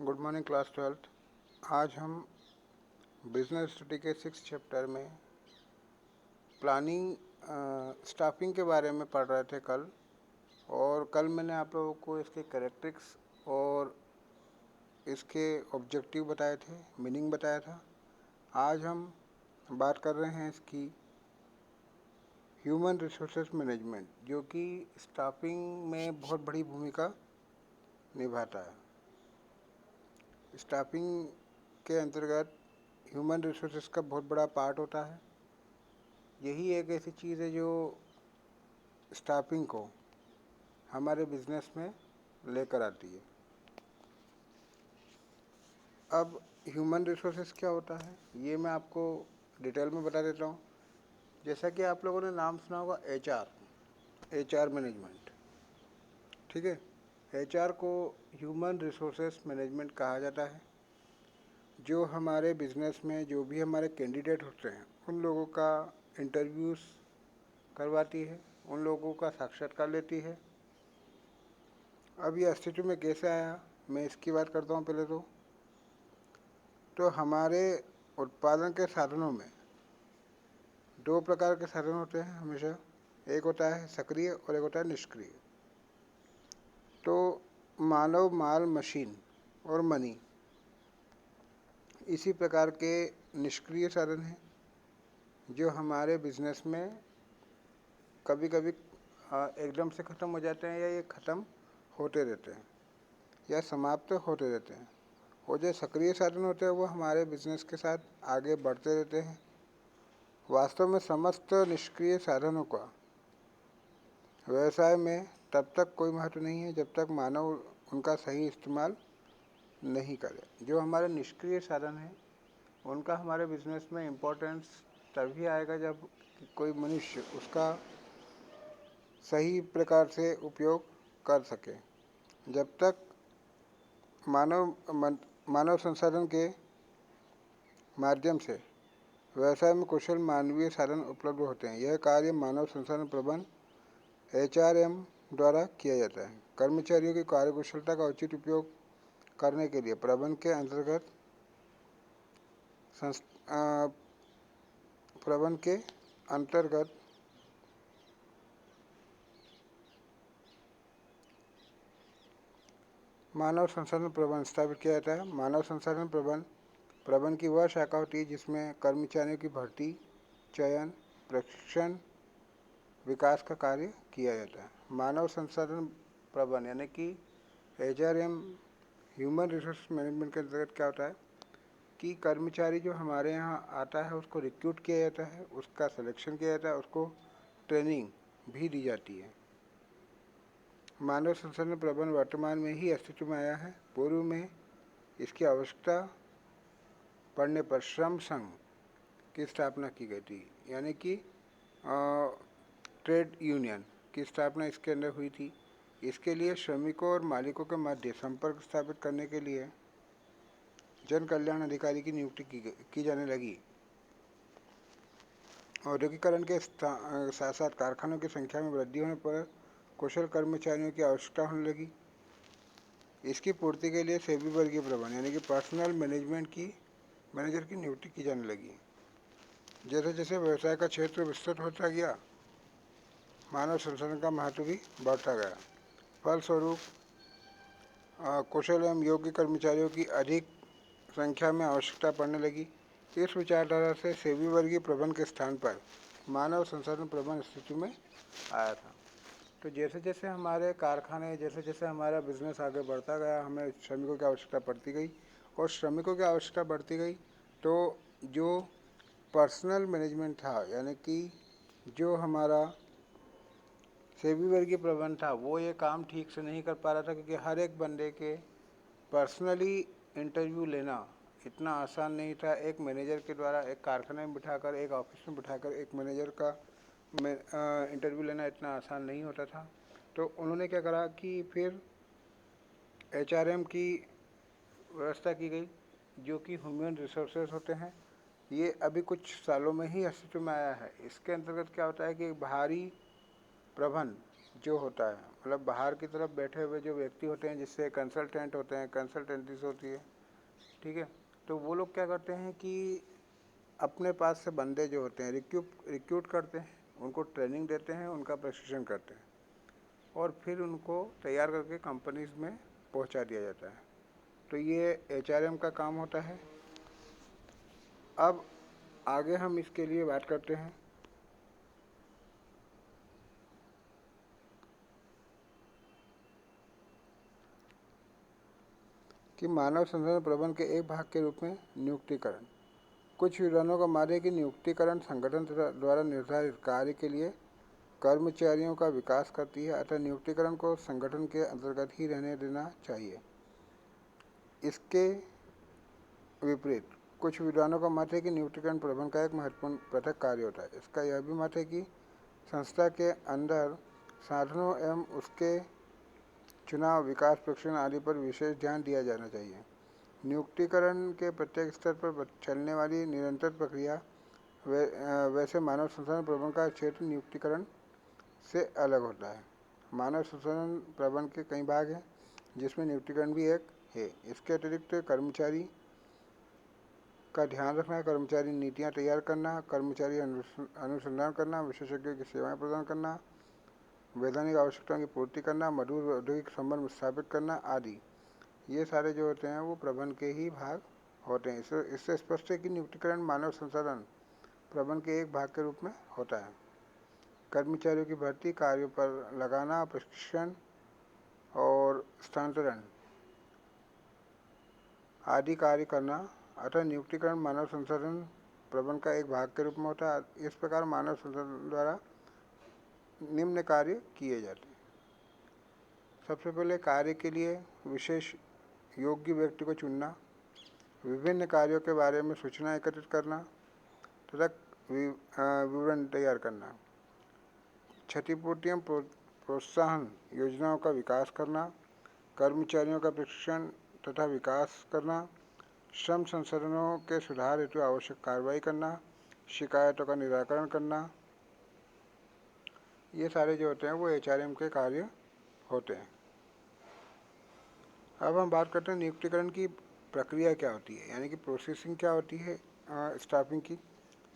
Good morning class 12th। आज हम business study के 6 चैप्टर में प्लानिंग स्टाफिंग के बारे में पढ़ रहे थे कल। और कल मैंने आप लोगों को इसके कैरेक्टरिस्टिक्स और इसके ऑब्जेक्टिव बताए थे, मीनिंग बताया था। आज हम बात कर रहे हैं इसकी ह्यूमन रिसोर्सेज मैनेजमेंट, जो कि स्टाफिंग में बहुत बड़ी भूमिका निभाता है। स्टाफिंग के अंतर्गत ह्यूमन रिसोर्सेज का बहुत बड़ा पार्ट होता है। यही एक ऐसी चीज़ है जो स्टाफिंग को हमारे बिजनेस में लेकर आती है। अब ह्यूमन रिसोर्सेज क्या होता है ये मैं आपको डिटेल में बता देता हूँ। जैसा कि आप लोगों ने नाम सुना होगा एचआर मैनेजमेंट, ठीक है। एचआर को ह्यूमन रिसोर्सेज मैनेजमेंट कहा जाता है। जो हमारे बिजनेस में जो भी हमारे कैंडिडेट होते हैं उन लोगों का इंटरव्यूज़ करवाती है, उन लोगों का साक्षात्कार लेती है। अब ये अस्तित्व में कैसे आया, मैं इसकी बात करता हूँ पहले तो हमारे उत्पादन के साधनों में दो प्रकार के साधन होते हैं हमेशा। एक होता है सक्रिय और एक होता है निष्क्रिय। तो मानव, माल, मशीन और मनी इसी प्रकार के निष्क्रिय साधन हैं जो हमारे बिजनेस में कभी कभी एकदम से ख़त्म हो जाते हैं या ये ख़त्म होते रहते हैं या समाप्त होते रहते हैं। और जो सक्रिय साधन होते हैं वो हमारे बिजनेस के साथ आगे बढ़ते रहते हैं। वास्तव में समस्त निष्क्रिय साधनों का व्यवसाय में तब तक कोई महत्व नहीं है जब तक मानव उनका सही इस्तेमाल नहीं करे। जो हमारे निष्क्रिय साधन हैं उनका हमारे बिजनेस में इम्पोर्टेंस तभी आएगा जब कोई मनुष्य उसका सही प्रकार से उपयोग कर सके। जब तक मानव संसाधन के माध्यम से व्यवसाय में कुशल मानवीय साधन उपलब्ध होते हैं। यह कार्य मानव संसाधन प्रबंधन एचआरएम द्वारा किया जाता है। कर्मचारियों की कार्यकुशलता का उचित उपयोग करने के लिए प्रबंधन के अंतर्गत मानव संसाधन प्रबंधन स्थापित किया जाता है। मानव संसाधन प्रबंधन की वह शाखा होती है जिसमें कर्मचारियों की भर्ती, चयन, प्रशिक्षण, विकास का कार्य किया जाता है। मानव संसाधन प्रबंधन यानी कि एचआरएम ह्यूमन रिसोर्स मैनेजमेंट के अंतर्गत क्या होता है कि कर्मचारी जो हमारे यहाँ आता है उसको रिक्रूट किया जाता है, उसका सिलेक्शन किया जाता है, उसको ट्रेनिंग भी दी जाती है। मानव संसाधन प्रबंधन वर्तमान में ही अस्तित्व में आया है। पूर्व में इसकी आवश्यकता पड़ने पर श्रम संघ की स्थापना की गई थी, यानी कि ट्रेड यूनियन की स्थापना इसके अंदर हुई थी। इसके लिए श्रमिकों और मालिकों के मध्य संपर्क स्थापित करने के लिए जन कल्याण अधिकारी की नियुक्ति की जाने लगी। औद्योगिकरण के साथ साथ कारखानों की संख्या में वृद्धि होने पर कुशल कर्मचारियों की आवश्यकता होने लगी। इसकी पूर्ति के लिए सेबी वर्गीय प्रबंधन यानी कि पर्सनल मैनेजर की नियुक्ति की जाने लगी। जैसे जैसे व्यवसाय का क्षेत्र विस्तृत होता गया मानव संसाधन का महत्व भी बढ़ता गया। फलस्वरूप कुशल एवं योग्य कर्मचारियों की अधिक संख्या में आवश्यकता पड़ने लगी। इस विचारधारा से सेबी वर्गीय प्रबंधन के स्थान पर मानव संसाधन प्रबंधन अस्तित्व में आया था। तो जैसे जैसे हमारे कारखाने, जैसे जैसे हमारा बिजनेस आगे बढ़ता गया, हमें श्रमिकों की आवश्यकता पड़ती गई और श्रमिकों की आवश्यकता बढ़ती गई तो जो पर्सनल मैनेजमेंट था यानी कि जो हमारा सेबी वर्गीय प्रबंधन था वो ये काम ठीक से नहीं कर पा रहा था, क्योंकि हर एक बंदे के पर्सनली इंटरव्यू लेना इतना आसान नहीं था। एक मैनेजर के द्वारा एक कारखाने में बिठाकर, एक ऑफिस में बिठाकर एक मैनेजर का इंटरव्यू लेना इतना आसान नहीं होता था। तो उन्होंने क्या करा कि फिर एचआरएम की व्यवस्था की गई, जो कि ह्यूमन रिसोर्सेज होते हैं। ये अभी कुछ सालों में ही अस्तित्व में आया है। इसके अंतर्गत क्या होता है कि बाहरी प्रबंधन जो होता है, मतलब बाहर की तरफ बैठे हुए जो व्यक्ति होते हैं, जिससे कंसल्टेंट होते हैं, कंसल्टेंसीज होती है, ठीक है। तो वो लोग क्या करते हैं कि अपने पास से बंदे जो होते हैं रिक्रूट करते हैं, उनको ट्रेनिंग देते हैं, उनका प्रशिक्षण करते हैं और फिर उनको तैयार करके कंपनीज में पहुंचा दिया जाता है। तो ये एचआरएम का काम होता है। अब आगे हम इसके लिए बात करते हैं कि मानव संसाधन प्रबंधन के एक भाग के रूप में नियुक्तिकरण। कुछ विद्वानों का मानना है कि नियुक्तिकरण संगठन द्वारा निर्धारित कार्य के लिए कर्मचारियों का विकास करती है, अतः नियुक्तिकरण को संगठन के अंतर्गत ही रहने देना चाहिए। इसके विपरीत कुछ विद्वानों का मत है कि नियुक्तिकरण प्रबंधन का एक महत्वपूर्ण पृथक कार्य होता है। इसका यह भी मत है कि संस्था के अंदर साधनों एवं उसके चुनाव, विकास, प्रशिक्षण आदि पर विशेष ध्यान दिया जाना चाहिए। नियुक्तिकरण के प्रत्येक स्तर पर चलने वाली निरंतर प्रक्रिया वैसे मानव संसाधन प्रबंधन का क्षेत्र नियुक्तिकरण से अलग होता है। मानव संसाधन प्रबंधन के कई भाग हैं, जिसमें नियुक्तिकरण भी एक है। इसके अतिरिक्त कर्मचारी का ध्यान रखना, कर्मचारी नीतियां तैयार करना, कर्मचारी अनुसंधान करना, विशेषज्ञों की सेवाएं प्रदान करना, वैधानिक आवश्यकताओं की पूर्ति करना, मजबूत औद्योगिक संबंध स्थापित करना आदि, ये सारे जो होते हैं वो प्रबंधन के ही भाग होते हैं। इससे स्पष्ट है कि नियुक्तिकरण मानव संसाधन प्रबंधन के एक भाग के रूप में होता है। कर्मचारियों की भर्ती, कार्यों पर लगाना, प्रशिक्षण और स्थानांतरण आदि कार्य करना, अतः नियुक्तिकरण मानव संसाधन प्रबंधन का एक भाग के रूप में होता है। इस प्रकार मानव संसाधन द्वारा निम्न कार्य किए जाते हैं। सबसे पहले कार्य के लिए विशेष योग्य व्यक्ति को चुनना, विभिन्न कार्यों के बारे में सूचना एकत्रित करना तथा विवरण तैयार करना, क्षतिपूर्ति एवं प्रोत्साहन योजनाओं का विकास करना, कर्मचारियों का प्रशिक्षण तथा विकास करना, श्रम संसाधनों के सुधार हेतु आवश्यक कार्रवाई करना, शिकायतों का निराकरण करना, ये सारे जो होते हैं वो एचआरएम के कार्य होते हैं। अब हम बात करते हैं नियुक्तिकरण की प्रक्रिया क्या होती है, यानी कि प्रोसेसिंग क्या होती है स्टाफिंग की।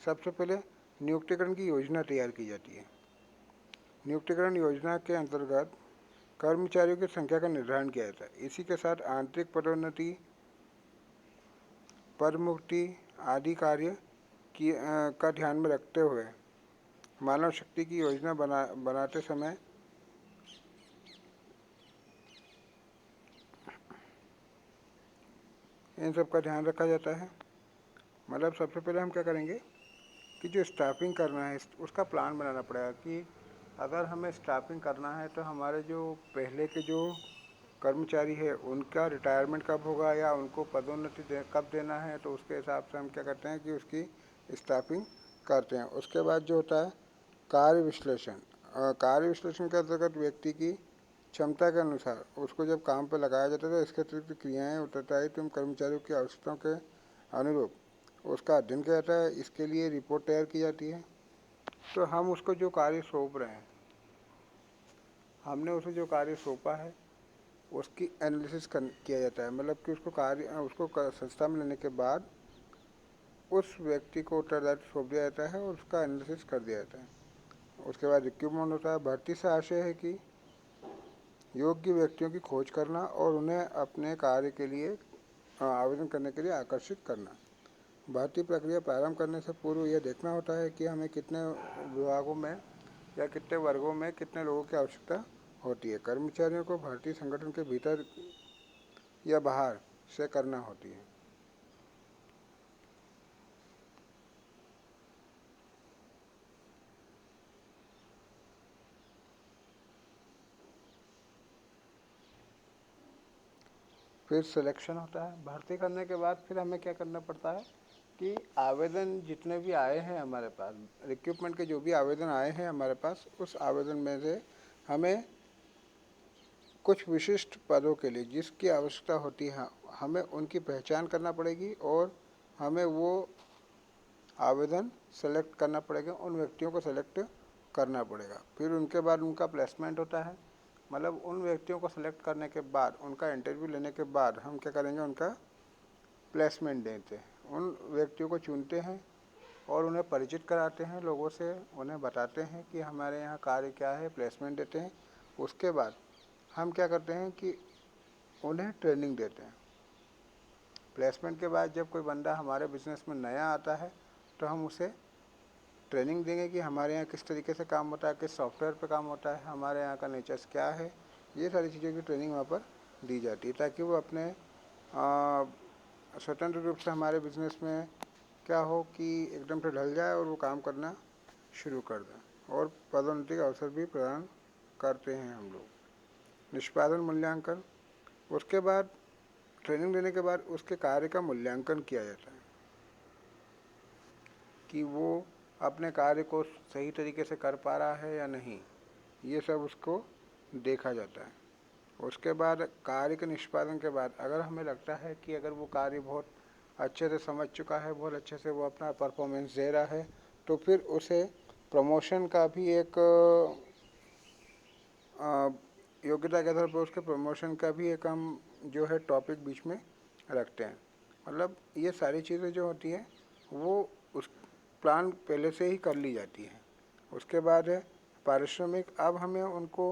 सबसे पहले नियुक्तिकरण की योजना तैयार की जाती है। नियुक्तिकरण योजना के अंतर्गत कर्मचारियों की संख्या का निर्धारण किया जाता है। इसी के साथ आंतरिक पदोन्नति, पदमुक्ति आदि कार्य का ध्यान में रखते हुए मानव शक्ति की योजना बनाते समय इन सब का ध्यान रखा जाता है। मतलब सबसे पहले हम क्या करेंगे कि जो स्टाफिंग करना है उसका प्लान बनाना पड़ेगा कि अगर हमें स्टाफिंग करना है तो हमारे जो पहले के जो कर्मचारी है उनका रिटायरमेंट कब होगा या उनको पदोन्नति कब देना है, तो उसके हिसाब से हम क्या करते हैं कि उसकी स्टाफिंग करते हैं। उसके बाद जो होता है कार्य विश्लेषण। कार्य विश्लेषण के अंतर्गत व्यक्ति की क्षमता के अनुसार उसको जब काम पर लगाया जाता है तो इसके अतिरिक्त क्रियाएँ, उत्तरदायित्व एवं कर्मचारियों की आवश्यकताओं के अनुरूप उसका अध्ययन किया जाता है। इसके लिए रिपोर्ट तैयार की जाती है। तो हम उसको जो कार्य सौंप रहे हैं, हमने उसे जो कार्य सौंपा है उसकी एनालिसिस किया जाता है। मतलब कि उसको संस्था में लेने के बाद उस व्यक्ति को उत्तरदायित्व सौंप दिया जाता है और उसका एनालिसिस कर दिया जाता है। उसके बाद रिक्रूटमेंट होता है। भर्ती से आशय है कि योग्य व्यक्तियों की खोज करना और उन्हें अपने कार्य के लिए आवेदन करने के लिए आकर्षित करना। भर्ती प्रक्रिया प्रारंभ करने से पूर्व यह देखना होता है कि हमें कितने विभागों में या कितने वर्गों में कितने लोगों की आवश्यकता होती है। कर्मचारियों को भर्ती संगठन के भीतर या बाहर से करना होती है। फिर सिलेक्शन होता है। भर्ती करने के बाद फिर हमें क्या करना पड़ता है कि आवेदन जितने भी आए हैं हमारे पास, रिक्रूटमेंट के जो भी आवेदन आए हैं हमारे पास, उस आवेदन में से हमें कुछ विशिष्ट पदों के लिए जिसकी आवश्यकता होती है हमें उनकी पहचान करना पड़ेगी और हमें वो आवेदन सेलेक्ट करना पड़ेगा, उन व्यक्तियों को सेलेक्ट करना पड़ेगा। फिर उनके बाद उनका प्लेसमेंट होता है, मतलब उन व्यक्तियों को सेलेक्ट करने के बाद, उनका इंटरव्यू लेने के बाद हम क्या करेंगे, उनका प्लेसमेंट देते हैं। उन व्यक्तियों को चुनते हैं और उन्हें परिचित कराते हैं लोगों से, उन्हें बताते हैं कि हमारे यहाँ कार्य क्या है, प्लेसमेंट देते हैं। उसके बाद हम क्या करते हैं कि उन्हें ट्रेनिंग देते हैं। प्लेसमेंट के बाद जब कोई बंदा हमारे बिज़नेस में नया आता है तो हम उसे ट्रेनिंग देंगे कि हमारे यहाँ किस तरीके से काम होता है, किस सॉफ्टवेयर पे काम होता है, हमारे यहाँ का नेचर्स क्या है, ये सारी चीज़ों की ट्रेनिंग वहाँ पर दी जाती है, ताकि वो अपने स्वतंत्र रूप से हमारे बिज़नेस में क्या हो कि एकदम से ढल जाए और वो काम करना शुरू कर दें। और पदोन्नति का अवसर भी प्रदान करते हैं हम लोग। निष्पादन मूल्यांकन, उसके बाद ट्रेनिंग देने के बाद उसके कार्य का मूल्यांकन किया जाता है कि वो अपने कार्य को सही तरीके से कर पा रहा है या नहीं, ये सब उसको देखा जाता है। उसके बाद कार्य के निष्पादन के बाद अगर हमें लगता है कि अगर वो कार्य बहुत अच्छे से समझ चुका है, बहुत अच्छे से वो अपना परफॉर्मेंस दे रहा है, तो फिर उसे प्रमोशन का भी एक योग्यता के आधार पर उसके प्रमोशन का भी एक हम जो है टॉपिक बीच में रखते हैं। मतलब ये सारी चीज़ें जो होती हैं वो उस प्लान पहले से ही कर ली जाती है। उसके बाद है पारिश्रमिक। अब हमें उनको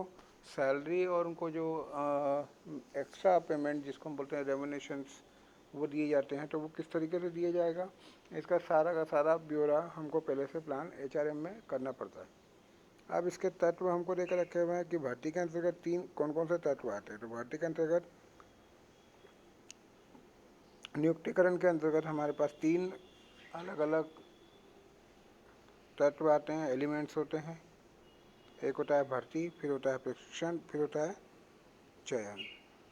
सैलरी और उनको जो एक्स्ट्रा पेमेंट जिसको हम बोलते हैं रेमुनेशंस, वो दिए जाते हैं। तो वो किस तरीके से दिया जाएगा, इसका सारा का सारा ब्यौरा हमको पहले से प्लान HRM में करना पड़ता है। अब इसके तत्व हमको देकर रखे हुए हैं कि भर्ती के अंतर्गत तीन कौन कौन से तत्व आते हैं। तो भर्ती के अंतर्गत नियुक्तिकरण के अंतर्गत हमारे पास तीन अलग अलग तत्व आते हैं, एलिमेंट्स होते हैं। एक होता है भर्ती, फिर होता है प्रशिक्षण, फिर होता है चयन।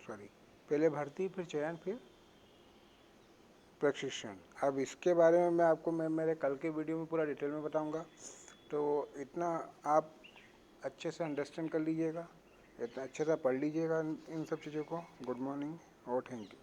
पहले भर्ती, फिर चयन, फिर प्रशिक्षण। अब इसके बारे में मैं आपको मेरे कल के वीडियो में पूरा डिटेल में बताऊंगा, तो इतना आप अच्छे से अंडरस्टैंड कर लीजिएगा, इतना अच्छे से पढ़ लीजिएगा इन सब चीज़ों को। गुड मॉर्निंग और थैंक यू।